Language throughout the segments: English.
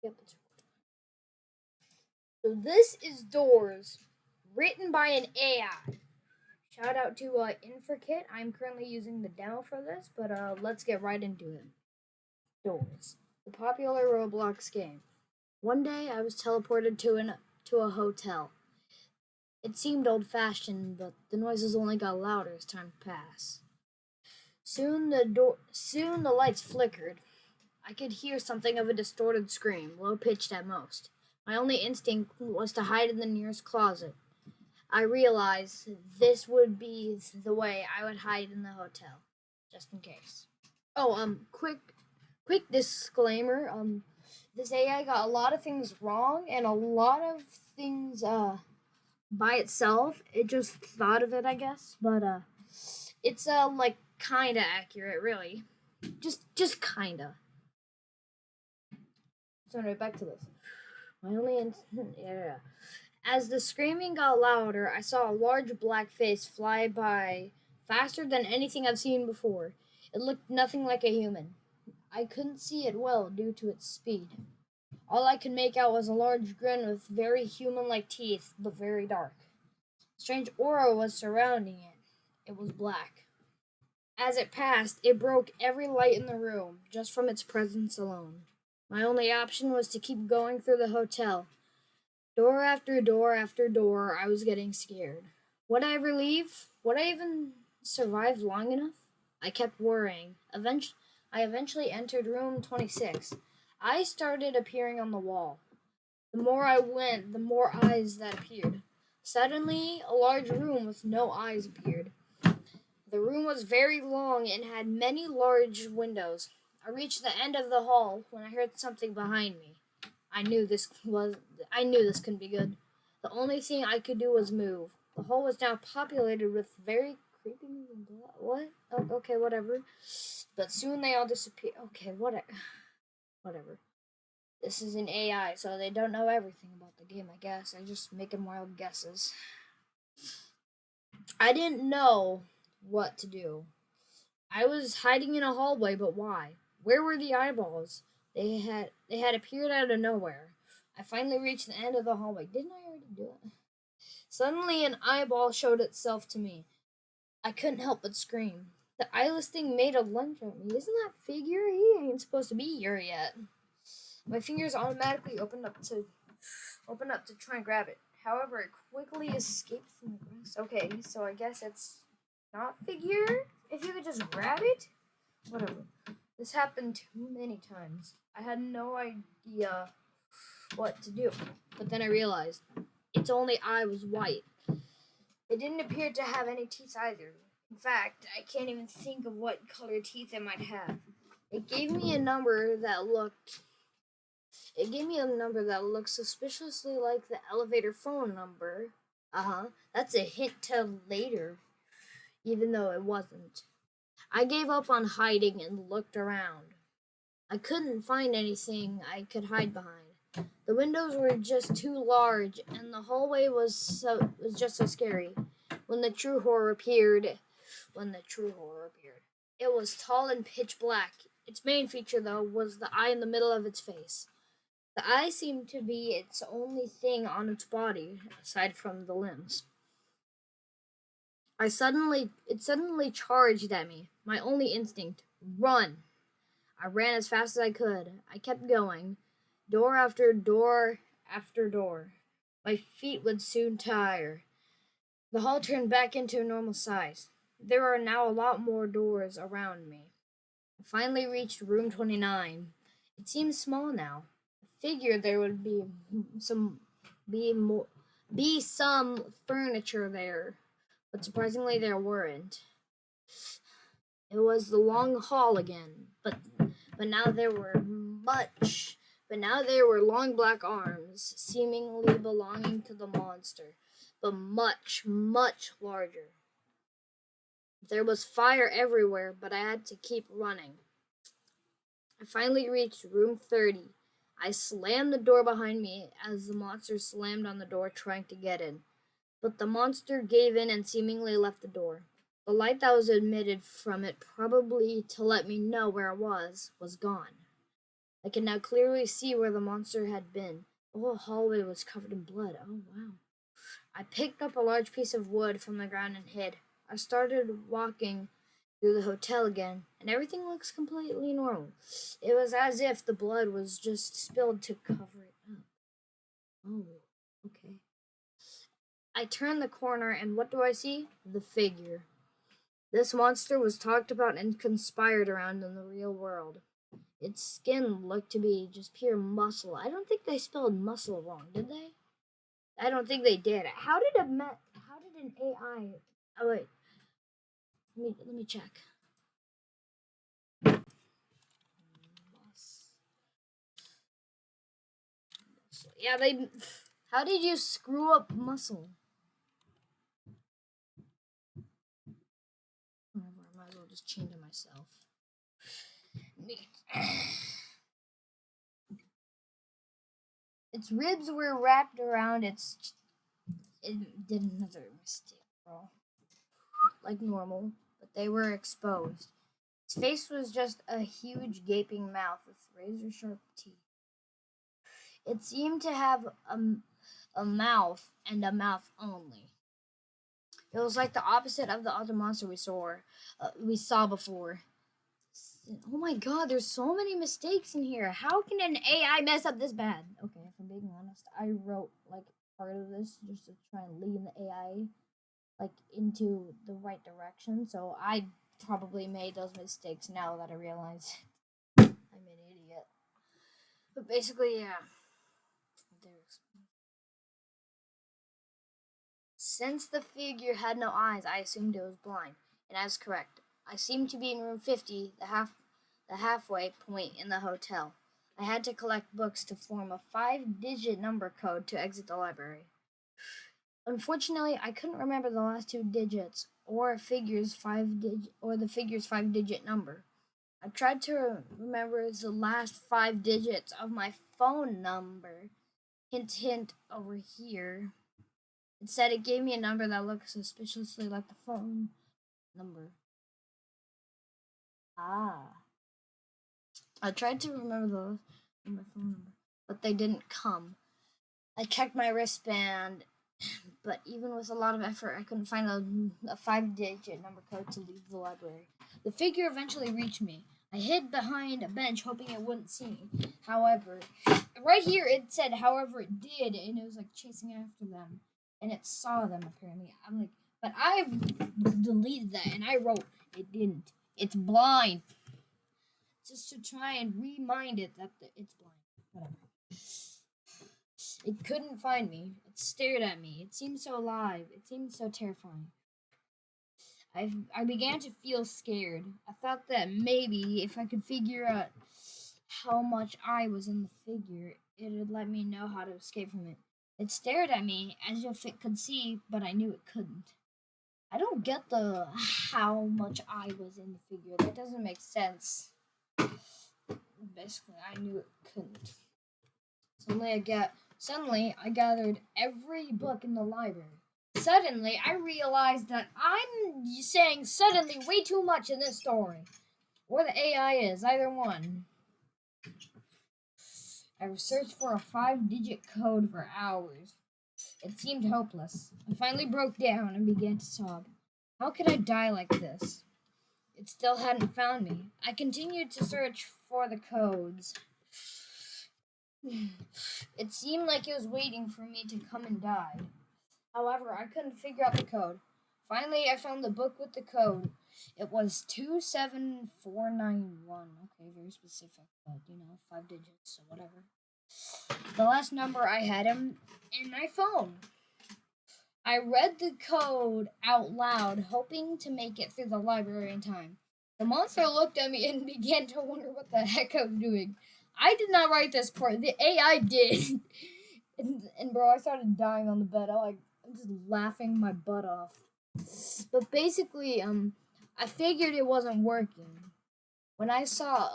Yep. So this is Doors, written by an AI. Shout out to Infrikit. I'm currently using the demo for this, but let's get right into it. Doors, the popular Roblox game. One day I was teleported to a hotel. It seemed old-fashioned, but the noises only got louder as time passed. Soon the lights flickered. I could hear something of a distorted scream, low pitched at most. My only instinct was to hide in the nearest closet. I realized this would be the way I would hide in the hotel, just in case. Oh, quick disclaimer. This AI got a lot of things wrong and a lot of things by itself. It just thought of it, I guess, but it's like kinda accurate, really. Just kinda. So anyway, back to this. My only yeah. As the screaming got louder, I saw a large black face fly by faster than anything I've seen before. It looked nothing like a human. I couldn't see it well due to its speed. All I could make out was a large grin with very human like teeth, but very dark. A strange aura was surrounding it. It was black. As it passed, it broke every light in the room, just from its presence alone. My only option was to keep going through the hotel. Door after door after door, I was getting scared. Would I ever leave? Would I even survive long enough? I kept worrying. I eventually entered room 26. Eyes started appearing on the wall. The more I went, the more eyes that appeared. Suddenly, a large room with no eyes appeared. The room was very long and had many large windows. I reached the end of the hall when I heard something behind me. I knew this was I knew this couldn't be good. The only thing I could do was move. The hall was now populated with very creepy moving what? Oh, okay, whatever. But soon they all disappeared. Okay, whatever. This is an AI, so they don't know everything about the game, I guess. I'm just making wild guesses. I didn't know what to do. I was hiding in a hallway, but why? Where were the eyeballs? They had appeared out of nowhere. I finally reached the end of the hallway. Didn't I already do it? Suddenly an eyeball showed itself to me. I couldn't help but scream. The eyeless thing made a lunge at me. Isn't that figure? He ain't supposed to be here yet. My fingers automatically opened up to try and grab it. However, it quickly escaped from the grasp. Okay, so I guess it's not figure. If you could just grab it? Whatever. This happened too many times. I had no idea what to do. But then I realized its only eye was white. It didn't appear to have any teeth either. In fact, I can't even think of what color teeth it might have. It gave me a number that looked it gave me a number that looked suspiciously like the elevator phone number. That's a hint to later, even though it wasn't. I gave up on hiding and looked around. I couldn't find anything I could hide behind. The windows were just too large, and the hallway was just so scary. When the true horror appeared, when the true horror appeared, it was tall and pitch black. Its main feature, though, was the eye in the middle of its face. The eye seemed to be its only thing on its body, aside from the limbs. It suddenly charged at me. My only instinct, run. I ran as fast as I could. I kept going, door after door after door. My feet would soon tire. The hall turned back into a normal size. There are now a lot more doors around me. I finally reached room 29. It seemed small now. I figured there would some be more be some furniture there, but surprisingly there weren't. It was the long hall again, but now there were much but now there were long black arms, seemingly belonging to the monster, but much, much larger. There was fire everywhere, but I had to keep running. I finally reached room 30. I slammed the door behind me as the monster slammed on the door trying to get in. But the monster gave in and seemingly left the door. The light that was emitted from it, probably to let me know where I was gone. I could now clearly see where the monster had been. The whole hallway was covered in blood. Oh, wow. I picked up a large piece of wood from the ground and hid. I started walking through the hotel again, and everything looks completely normal. It was as if the blood was just spilled to cover it up. Oh, okay. I turn the corner, and what do I see? The figure. This monster was talked about and conspired around in the real world. Its skin looked to be just pure muscle. I don't think they spelled muscle wrong, did they? I don't think they did. How did an AI? Oh wait, let me check. Yeah, they. How did you screw up muscle? Whatever. I might as well just change it myself. Its ribs were wrapped around its. It did another mistake, bro. Like normal, but they were exposed. Its face was just a huge gaping mouth with razor sharp teeth. It seemed to have a mouth and a mouth only. It was like the opposite of the other monster we saw before. Oh my god, there's so many mistakes in here. How can an AI mess up this bad? Okay, if I'm being honest, I wrote like part of this just to try and lead the AI like into the right direction. So I probably made those mistakes now that I realize I'm an idiot. But basically, yeah. Since the figure had no eyes, I assumed it was blind, and I was correct. I seemed to be in room 50, the halfway point in the hotel. I had to collect books to form a 5-digit number code to exit the library. Unfortunately, I couldn't remember the last 2 digits or the figure's 5-digit number. I tried to remember the last 5 digits of my phone number. Hint, hint, over here. Instead, it gave me a number that looked suspiciously like the phone number. Ah. I tried to remember my phone number, but they didn't come. I checked my wristband, but even with a lot of effort, I couldn't find a 5-digit number code to leave the library. The figure eventually reached me. I hid behind a bench, hoping it wouldn't see me. However, right here it said, however, it did, and it was like chasing after them. And it saw them, apparently. I'm like, but I deleted that, and I wrote, it didn't. It's blind. Just to try and remind it that it's blind. Whatever. It couldn't find me. It stared at me. It seemed so alive. It seemed so terrifying. I began to feel scared. I thought that maybe if I could figure out how much I was in the figure, it would let me know how to escape from it. It stared at me as if it could see, but I knew it couldn't. I don't get the how much I was in the figure. That doesn't make sense. Basically, I knew it couldn't. Suddenly, I gathered every book in the library. Suddenly, I realized that I'm saying suddenly way too much in this story. Or the AI is, either one. I searched for a 5-digit code for hours. It seemed hopeless. I finally broke down and began to sob. How could I die like this? It still hadn't found me. I continued to search for the codes. It seemed like it was waiting for me to come and die. However, I couldn't figure out the code. Finally, I found the book with the code. It was 27491. Okay, very specific, but 5 digits, so whatever. The last number I had in my phone. I read the code out loud, hoping to make it through the library in time. The monster looked at me and began to wonder what the heck I was doing. I did not write this part. The AI did. and bro, I started dying on the bed. I'm just laughing my butt off. But basically, I figured it wasn't working when I saw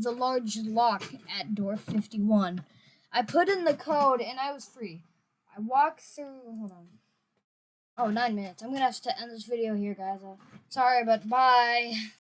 the large lock at door 51. I put in the code and I was free. I walked through. Hold on. Oh, 9 minutes. I'm gonna have to end this video here, guys. Sorry, but bye.